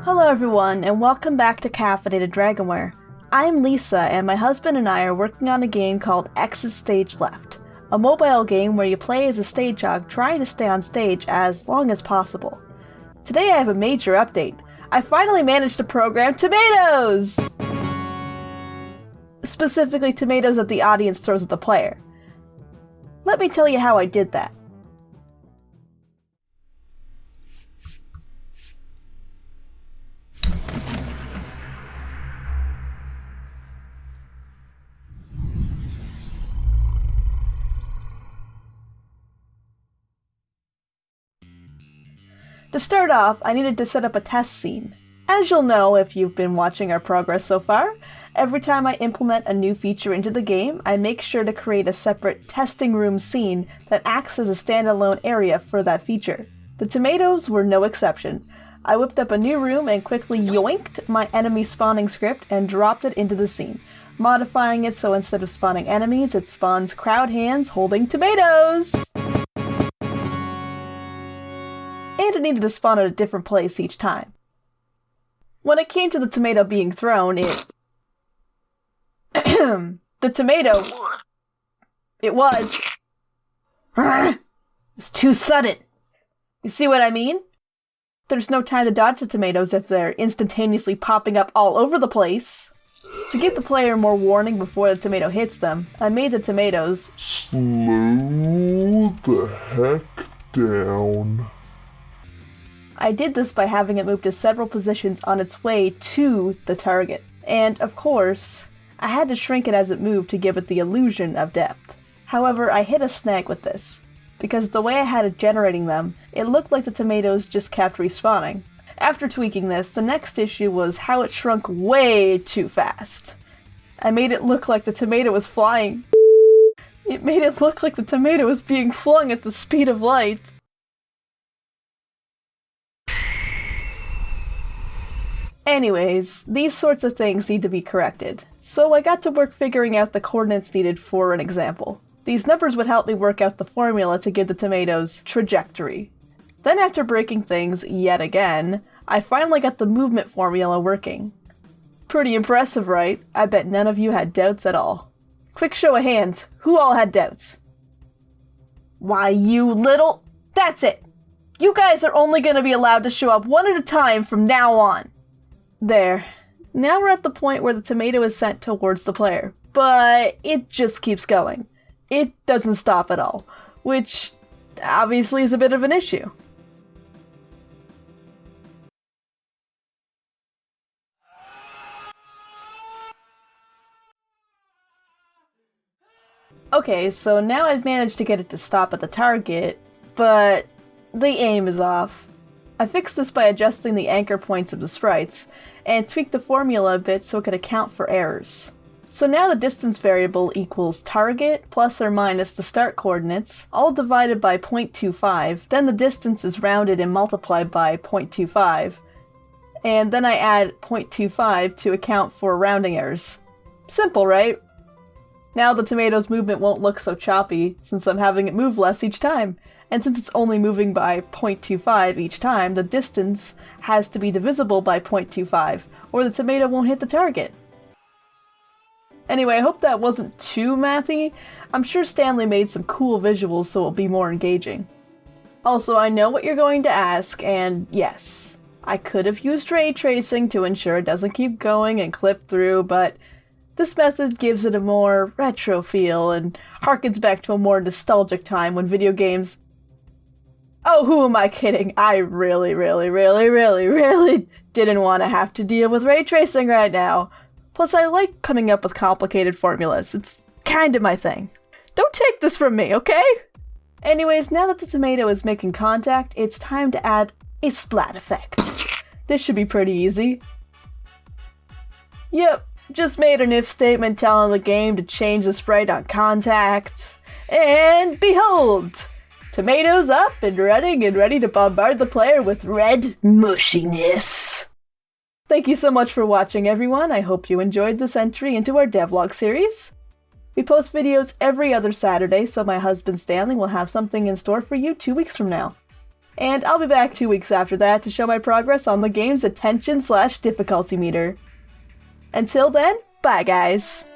Hello everyone, and welcome back to Caffeinated Dragonware. I'm Lisa, and my husband and I are working on a game called X's Stage Left, a mobile game where you play as a stage hog trying to stay on stage as long as possible. Today I have a major update. I finally managed to program tomatoes! Specifically tomatoes that the audience throws at the player. Let me tell you how I did that. To start off, I needed to set up a test scene. As you'll know if you've been watching our progress so far, every time I implement a new feature into the game, I make sure to create a separate testing room scene that acts as a standalone area for that feature. The tomatoes were no exception. I whipped up a new room and quickly yoinked my enemy spawning script and dropped it into the scene, modifying it so instead of spawning enemies, it spawns crowd hands holding tomatoes! And it needed to spawn at a different place each time. When it came to the tomato being thrown, it was too sudden. You see what I mean? There's no time to dodge the tomatoes if they're instantaneously popping up all over the place. To give the player more warning before the tomato hits them, I made the tomatoes slow the heck down. I did this by having it move to several positions on its way to the target. And, of course, I had to shrink it as it moved to give it the illusion of depth. However, I hit a snag with this, because the way I had it generating them, it looked like the tomatoes just kept respawning. After tweaking this, the next issue was how it shrunk way too fast. I made it look like the tomato was flying. It made it look like the tomato was being flung at the speed of light. Anyways, these sorts of things need to be corrected, so I got to work figuring out the coordinates needed for an example. These numbers would help me work out the formula to give the tomatoes trajectory. Then after breaking things yet again, I finally got the movement formula working. Pretty impressive, right? I bet none of you had doubts at all. Quick show of hands, who all had doubts? Why, you little... That's it! You guys are only gonna be allowed to show up one at a time from now on. There. Now we're at the point where the tomato is sent towards the player, but it just keeps going. It doesn't stop at all, which obviously is a bit of an issue. Okay, so now I've managed to get it to stop at the target, but the aim is off. I fixed this by adjusting the anchor points of the sprites, and tweaked the formula a bit so it could account for errors. So now the distance variable equals target plus or minus the start coordinates, all divided by 0.25, then the distance is rounded and multiplied by 0.25, and then I add 0.25 to account for rounding errors. Simple, right? Now the tomato's movement won't look so choppy, since I'm having it move less each time. And since it's only moving by 0.25 each time, the distance has to be divisible by 0.25, or the tomato won't hit the target. Anyway, I hope that wasn't too mathy. I'm sure Stanley made some cool visuals so it'll be more engaging. Also, I know what you're going to ask, and yes, I could have used ray tracing to ensure it doesn't keep going and clip through, but this method gives it a more retro feel and harkens back to a more nostalgic time when video games... Oh, who am I kidding? I really didn't want to have to deal with ray tracing right now. Plus, I like coming up with complicated formulas. It's kind of my thing. Don't take this from me, okay? Anyways, now that the tomato is making contact, it's time to add a splat effect. This should be pretty easy. Yep, just made an if statement telling the game to change the sprite on contact. And behold! Tomatoes up and ready to bombard the player with red mushiness. Thank you so much for watching, everyone. I hope you enjoyed this entry into our devlog series. We post videos every other Saturday, so my husband Stanley will have something in store for you 2 weeks from now. and I'll be back 2 weeks after that to show my progress on the game's attention/difficulty meter. Until then, bye guys!